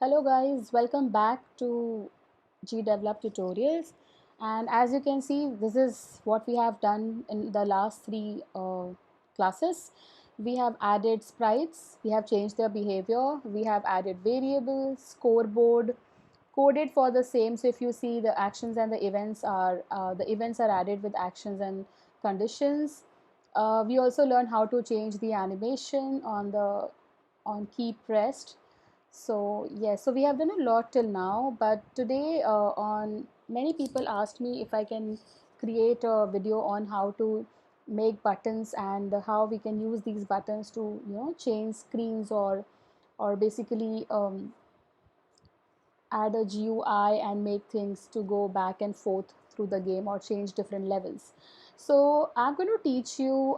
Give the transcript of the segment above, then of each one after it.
Hello guys, welcome back to GDevelop tutorials. And as you can see, this is what we have done in the last three classes. We have added sprites, we have changed their behavior, we have added variables, scoreboard, coded for the same. So if you see, the events are added with actions and conditions. We also learned how to change the animation on key pressed. So yes, so we have done a lot till now, but today on many people asked me if I can create a video on how to make buttons and how we can use these buttons to change screens or basically add a GUI and make things to go back and forth through the game or change different levels. So I'm going to teach you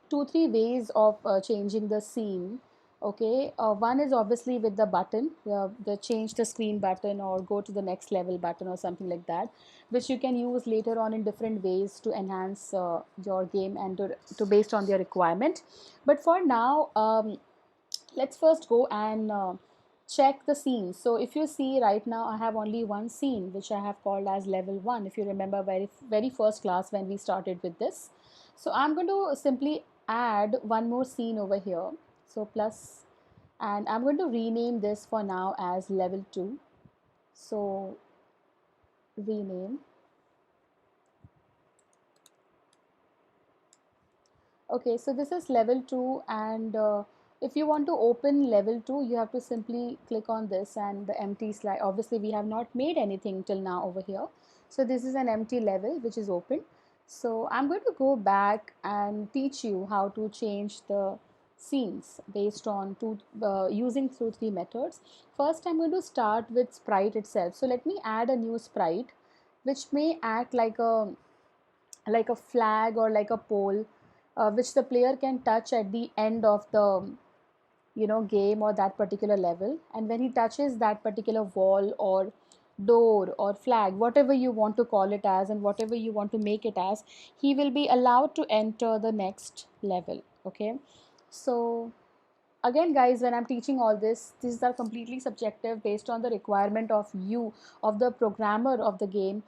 three ways of changing the scene. Okay, one is obviously with the button, the change the screen button or go to the next level button or something like that, which you can use later on in different ways to enhance your game and to based on their requirement. But for now, let's first go and check the scenes. So if you see right now, I have only one scene which I have called as level 1, if you remember very first class when we started with this. So I'm going to simply add one more scene over here, so plus, and I'm going to rename this for now as level 2. So rename. Okay, so this is level 2, and if you want to open level 2, you have to simply click on this and the empty slide. Obviously, we have not made anything till now over here. So this is an empty level which is open. So I'm going to go back and teach you how to change the scenes based on using through three methods. First, I'm going to start with sprite itself. So let me add a new sprite which may act like a flag or like a pole, which the player can touch at the end of the game or that particular level. And when he touches that particular wall or door or flag, whatever you want to call it as and whatever you want to make it as, he will be allowed to enter the next level. Okay, so again guys, when I'm teaching all this, these are completely subjective based on the requirement of you, of the programmer of the game,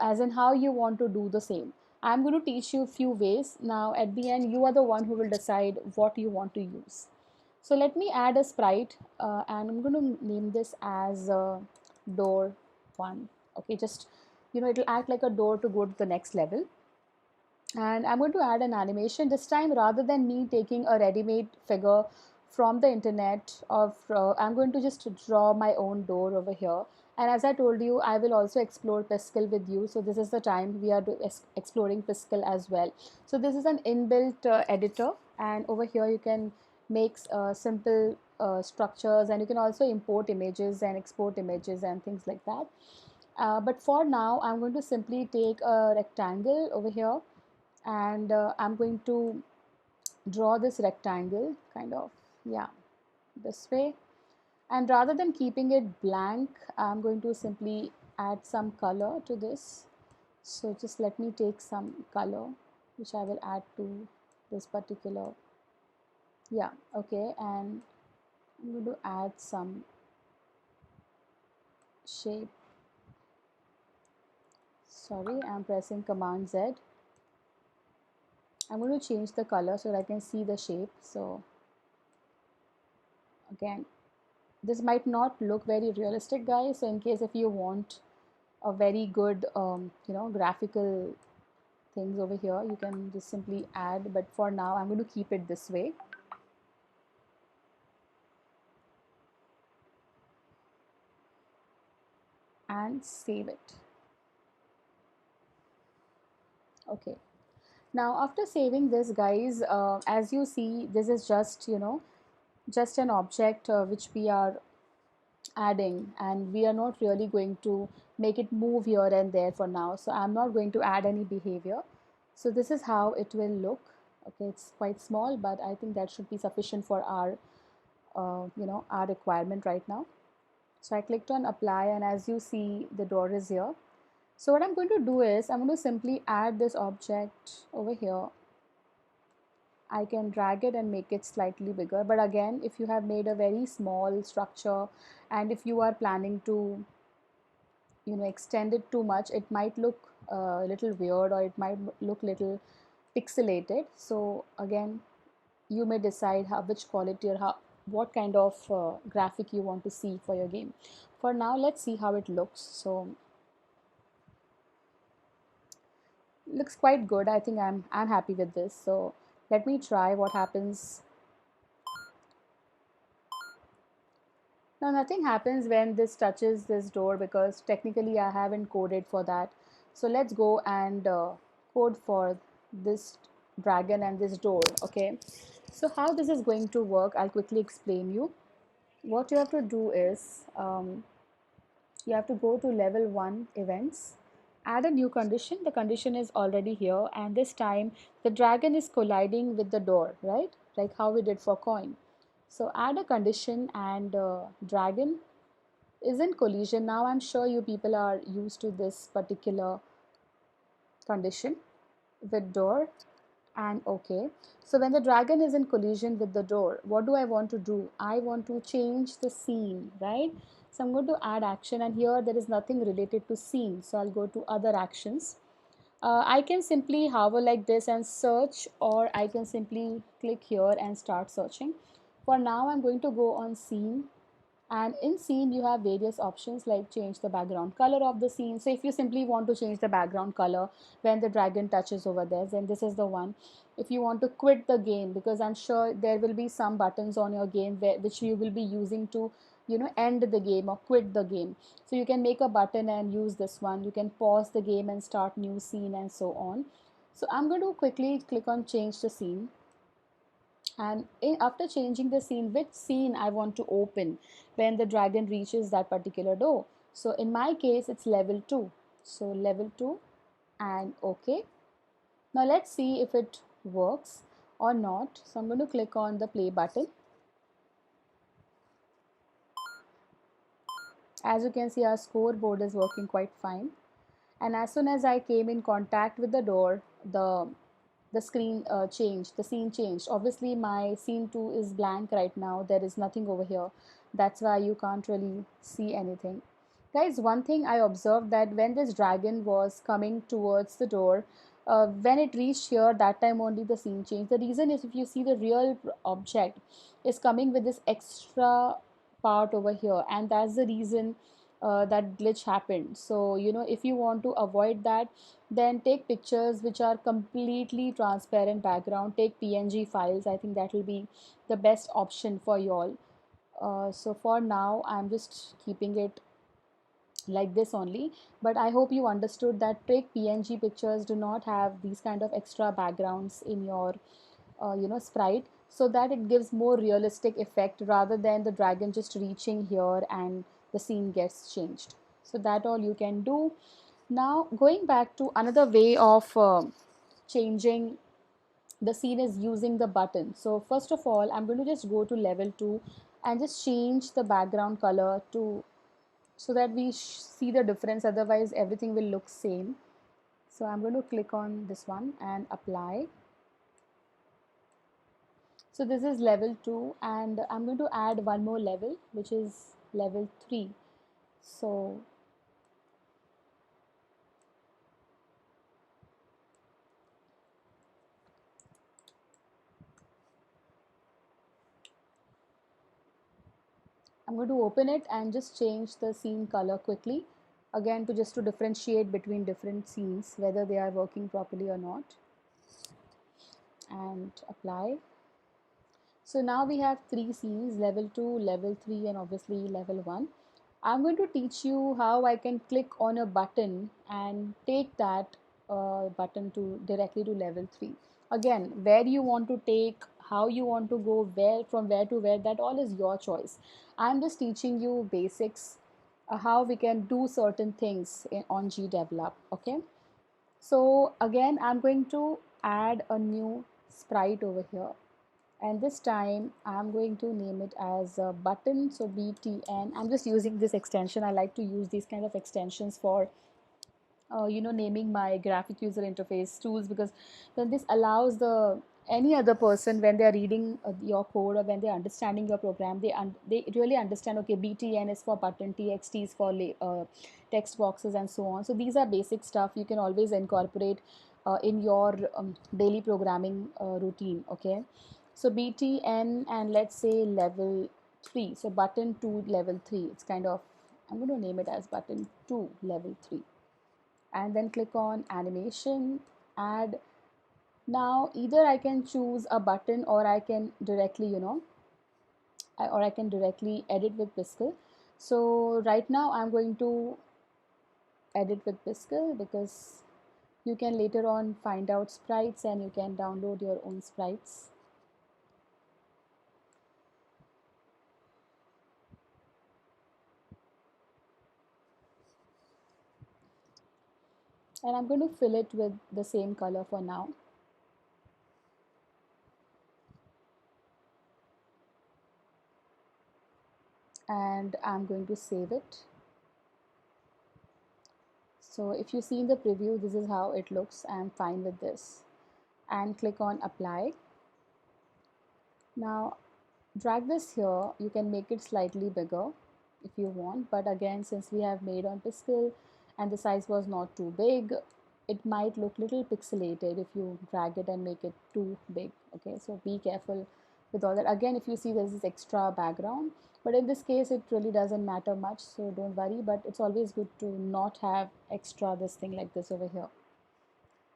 as in how you want to do the same. I'm going to teach you a few ways. Now at the end, you are the one who will decide what you want to use. So let me add a sprite, and I'm going to name this as door 1. Okay, just it'll act like a door to go to the next level. And I'm going to add an animation this time. Rather than me taking a ready-made figure from the internet, of I'm going to just draw my own door over here. And as I told you, I will also explore Pascal with you. So this is the time we are exploring Pascal as well. So this is an inbuilt editor, and over here you can make simple structures, and you can also import images and export images and things like that. But for now, I'm going to simply take a rectangle over here, and I'm going to draw this rectangle kind of, yeah, this way. And rather than keeping it blank, I'm going to simply add some color to this. So just let me take some color which I will add to this particular, yeah, okay. And I'm going to add some shape. Sorry, I'm pressing Command Z. I'm going to change the color so that I can see the shape. So again, this might not look very realistic guys, so in case if you want a very good graphical things over here, you can just simply add, but for now I'm going to keep it this way and save it. Okay, now after saving this guys, as you see, this is just just an object which we are adding, and we are not really going to make it move here and there for now. So I'm not going to add any behavior. So this is how it will look. Okay, it's quite small, but I think that should be sufficient for our our requirement right now. So I clicked on apply, and as you see, the door is here. So what I'm going to do is I'm going to simply add this object over here, I can drag it and make it slightly bigger. But again, if you have made a very small structure and if you are planning to, extend it too much, it might look a little weird, or it might look little pixelated. So again, you may decide which quality or what kind of graphic you want to see for your game. For now, let's see how it looks. So looks quite good. I think I'm happy with this. So let me try what happens. Now nothing happens when this touches this door because technically I haven't coded for that. So let's go and code for this dragon and this door. Okay, so how this is going to work, I'll quickly explain you. What you have to do is you have to go to level 1 events, add a new condition. The condition is already here, and this time the dragon is colliding with the door, right? Like how we did for coin. So add a condition, and dragon is in collision. Now I'm sure you people are used to this particular condition with door and okay. So when the dragon is in collision with the door, what do I want to do? I want to change the scene, right? So I'm going to add action, and here there is nothing related to scene. So I'll go to other actions. I can simply hover like this and search, or I can simply click here and start searching. For now, I'm going to go on scene, and in scene you have various options like change the background color of the scene. So if you simply want to change the background color when the dragon touches over there, then this is the one. If you want to quit the game, because I'm sure there will be some buttons on your game which you will be using to end the game or quit the game, so you can make a button and use this one. You can pause the game and start new scene and so on. So I'm going to quickly click on change the scene, and after changing the scene, which scene I want to open when the dragon reaches that particular door. So in my case it's level 2. So level 2 and okay. Now let's see if it works or not. So I'm going to click on the play button. As you can see, our scoreboard is working quite fine, and as soon as I came in contact with the door, the screen changed, the scene changed. Obviously my scene 2 is blank right now, there is nothing over here. That's why you can't really see anything. Guys, one thing I observed, that when this dragon was coming towards the door, when it reached here, that time only the scene changed. The reason is, if you see, the real object is coming with this extra part over here, and that's the reason that glitch happened. So if you want to avoid that, then take pictures which are completely transparent background. Take PNG files. I think that will be the best option for you all. So for now I'm just keeping it like this only, but I hope you understood that take PNG pictures, do not have these kind of extra backgrounds in your sprite, so that it gives more realistic effect rather than the dragon just reaching here and the scene gets changed. So that all you can do. Now going back to another way of changing the scene is using the button. So first of all, I'm going to just go to level 2 and just change the background color to, so that we see the difference, otherwise everything will look same. So I'm going to click on this one and apply. So this is level 2, and I'm going to add one more level, which is level 3. So I'm going to open it and just change the scene color quickly, again to differentiate between different scenes whether they are working properly or not, and apply. So now we have 3 scenes: level 2, level 3, and obviously level 1. I'm going to teach you how I can click on a button and take that button to directly to level 3. Again, where you want to take, how you want to go, where, from where to where, that all is your choice. I'm just teaching you basics, how we can do certain things on GDevelop. Okay. So again, I'm going to add a new sprite over here, and this time I'm going to name it as a button. So BTN, I'm just using this extension. I like to use these kind of extensions for naming my graphic user interface tools, because then this allows the any other person, when they are reading your code, or when they're understanding your program, they really understand, okay, btn is for button, txt is for text boxes, and so on. So these are basic stuff you can always incorporate in your daily programming routine. Okay, so btn, and let's say level 3, so button 2 level 3, it's kind of, I'm going to name it as button 2 level 3, and then click on animation, add. Now either I can choose a button, or I can directly, or I can directly edit with Piskel. So right now I'm going to edit with Piskel, because you can later on find out sprites and you can download your own sprites. And I'm going to fill it with the same color for now. And I'm going to save it. So if you see in the preview, this is how it looks. I'm fine with this. And click on apply. Now drag this here. You can make it slightly bigger if you want, but again, since we have made on Piskel and the size was not too big, it might look little pixelated if you drag it and make it too big. Okay, so be careful with all that. Again, if you see there's this extra background, but in this case it really doesn't matter much, so don't worry, but it's always good to not have extra this thing like this over here.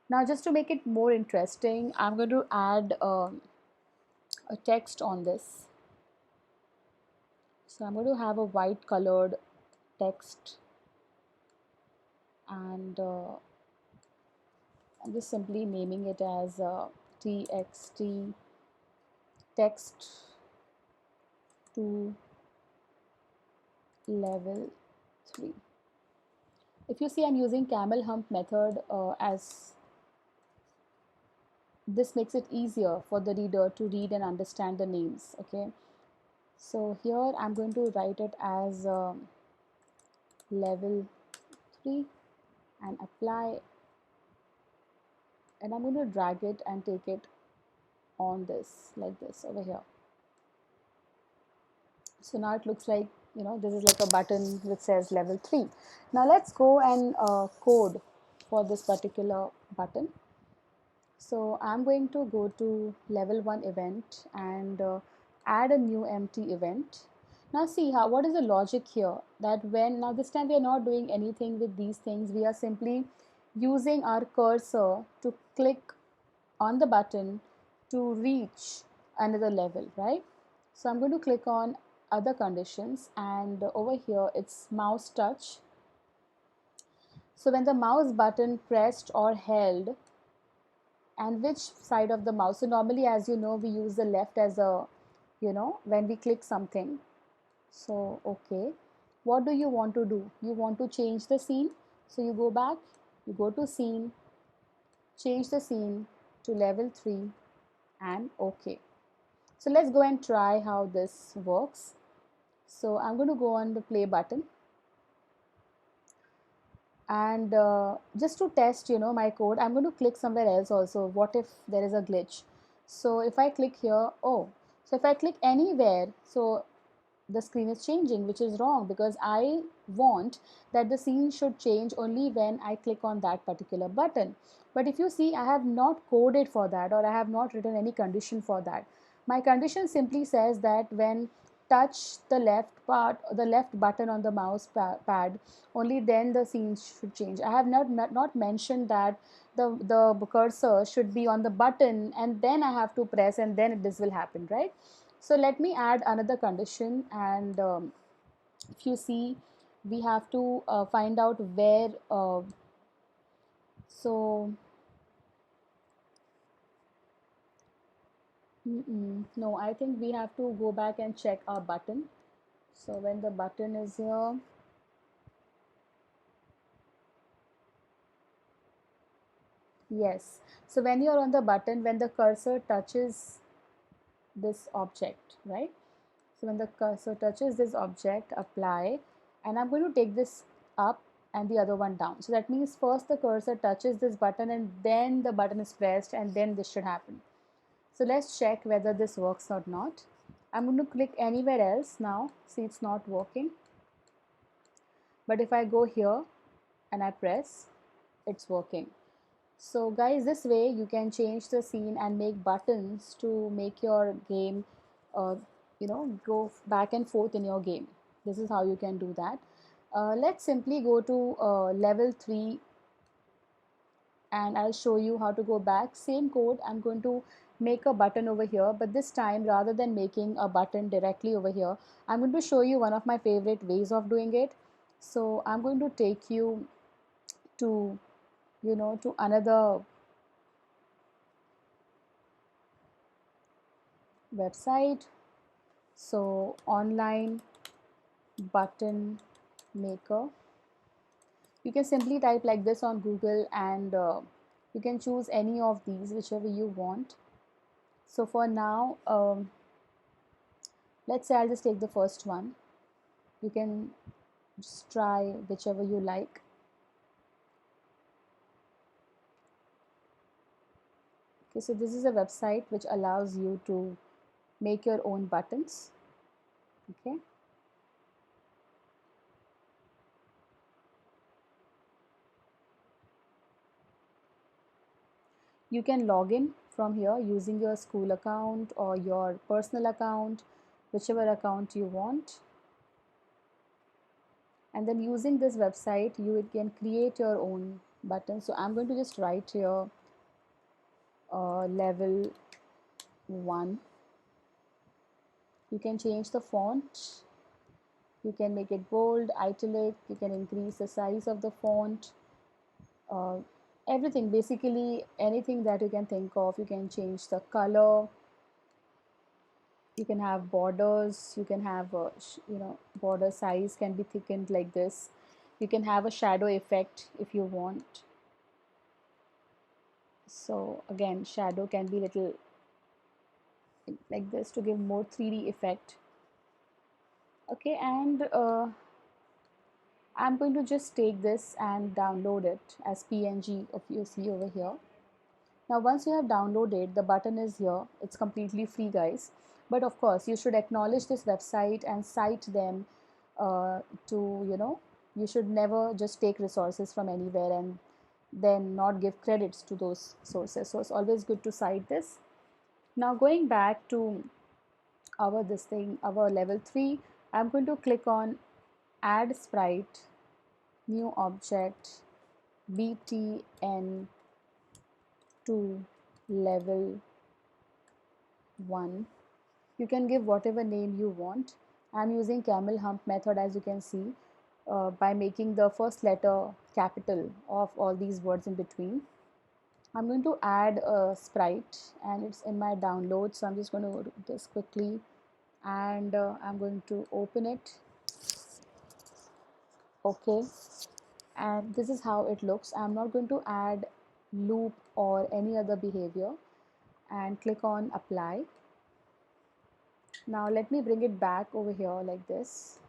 Now just to make it more interesting, I'm going to add a text on this. So I'm going to have a white colored text, and I'm just simply naming it as txt text to level 3. If you see, I'm using camel hump method as this makes it easier for the reader to read and understand the names. Okay, so here I'm going to write it as level 3 and apply, and I'm going to drag it and take it on this like this over here. So now it looks like, this is like a button which says level 3. Now let's go and code for this particular button. So I'm going to go to level 1 event and add a new empty event. Now see what is the logic here, that when, now this time we are not doing anything with these things, we are simply using our cursor to click on the button to reach another level, right? So I'm going to click on other conditions, and over here it's mouse touch. So when the mouse button pressed or held, and which side of the mouse, so normally, as you know, we use the left as a, when we click something. So okay, what do you want to do? You want to change the scene, so you go back, you go to scene, change the scene to level 3, and okay. So let's go and try how this works. So I'm going to go on the play button, and just to test, my code, I'm going to click somewhere else also. What if there is a glitch? So if I click here, oh, so if I click anywhere, so the screen is changing, which is wrong, because I want that the scene should change only when I click on that particular button. But if you see, I have not coded for that, or I have not written any condition for that. My condition simply says that when touch the left part, the left button on the mouse pad, only then the scene should change. I have not mentioned that the cursor should be on the button and then I have to press and then this will happen, right? So let me add another condition, and if you see, we have to find out where, so no, I think we have to go back and check our button. So when the button is here, yes, so when you're on the button, when the cursor touches this object, right? So when the cursor touches this object, apply, and I'm going to take this up and the other one down. So that means first the cursor touches this button and then the button is pressed and then this should happen. So let's check whether this works or not. I'm going to click anywhere else now. See, it's not working. But if I go here and I press, it's working. So guys, this way you can change the scene and make buttons to make your game, uh, go back and forth in your game. This is how you can do that. Let's simply go to level 3 and I'll show you how to go back. Same code, I'm going to make a button over here, but this time rather than making a button directly over here, I'm going to show you one of my favorite ways of doing it. So I'm going to take you to, to another website. So online button maker, you can simply type like this on Google and you can choose any of these whichever you want. So for now, let's say I'll just take the first one. You can just try whichever you like. Okay, so this is a website which allows you to make your own buttons. Okay, you can log in from here using your school account or your personal account, whichever account you want. And then using this website you can create your own button. So I'm going to just write here level 1. You can change the font, you can make it bold, italic, you can increase the size of the font, uh, everything, basically anything that you can think of. You can change the color, you can have borders, you can have border size can be thickened like this. You can have a shadow effect if you want. So again, shadow can be little like this to give more 3D effect. Okay, and I'm going to just take this and download it as PNG if you see over here. Now once you have downloaded, the button is here. It's completely free, guys. But of course, you should acknowledge this website and cite them to, you should never just take resources from anywhere and then not give credits to those sources. So it's always good to cite this. Now going back to our level 3, I'm going to click on add sprite, new object, btn to level 1. You can give whatever name you want. I'm using camel hump method, as you can see, by making the first letter capital of all these words in between. I'm going to add a sprite and it's in my download, so I'm just going to do this quickly and I'm going to open it. Okay, and this is how it looks. I'm not going to add loop or any other behavior, and click on apply. Now let me bring it back over here like this.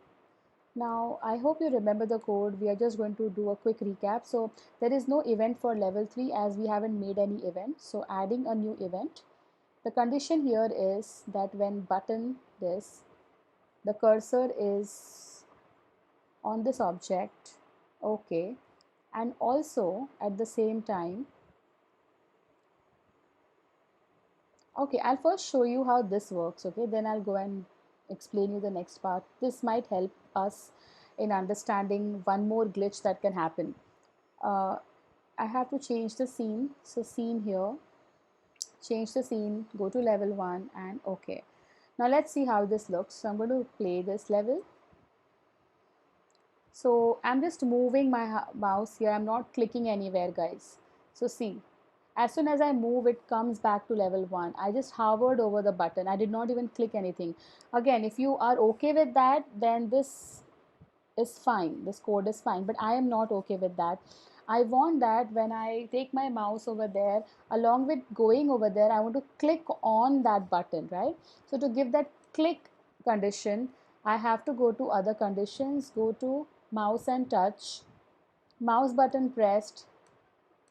Now I hope you remember the code. We are just going to do a quick recap. So there is no event for level 3 as we haven't made any event. So adding a new event. The condition here is that when button this, the cursor is on this object. Okay, and also at the same time, okay, I'll first show you how this works. Okay, then I'll go and explain you the next part. This might help us in understanding one more glitch that can happen. uh, I have to change the scene. So scene here, change the scene, go to level 1 and okay. Now let's see how this looks. So I'm going to play this level. So I'm just moving my mouse here. I'm not clicking anywhere, guys. So see, as soon as I move, it comes back to level 1. I just hovered over the button. I did not even click anything. Again, if you are okay with that, then this is fine. This code is fine, but I am not okay with that. I want that when I take my mouse over there, along with going over there, I want to click on that button, right? So to give that click condition, I have to go to other conditions, go to mouse and touch, mouse button pressed,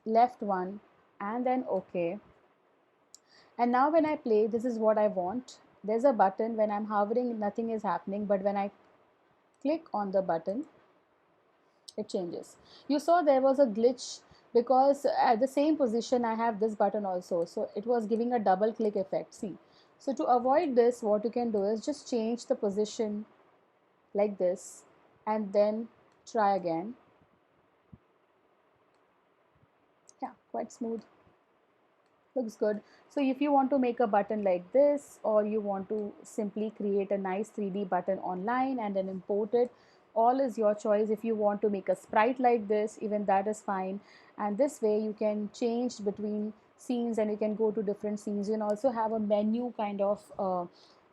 left one, and then okay. And now when I play, this is what I want. There's a button. When I'm hovering, nothing is happening, but when I click on the button, it changes. You saw there was a glitch because at the same position I have this button also, so it was giving a double click effect. See, so to avoid this, what you can do is just change the position like this and then try again. Yeah, quite smooth, looks good. So if you want to make a button like this, or you want to simply create a nice 3D button online and then import it, all is your choice. If you want to make a sprite like this, even that is fine. And this way you can change between scenes and you can go to different scenes. You can also have a menu kind of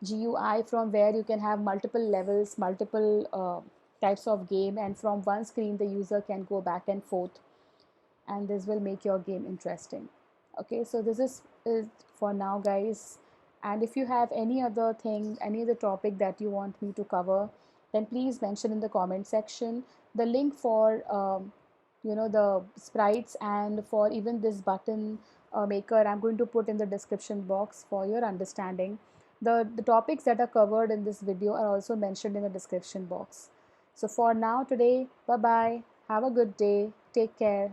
GUI from where you can have multiple levels, multiple types of game, and from one screen the user can go back and forth, and this will make your game interesting. Okay, so this is for now, guys. And if you have any other thing, any other topic that you want me to cover, then please mention in the comment section. The link for the sprites and for even this button maker, I'm going to put in the description box for your understanding. The topics that are covered in this video are also mentioned in the description box. So for now today, bye bye, have a good day, take care.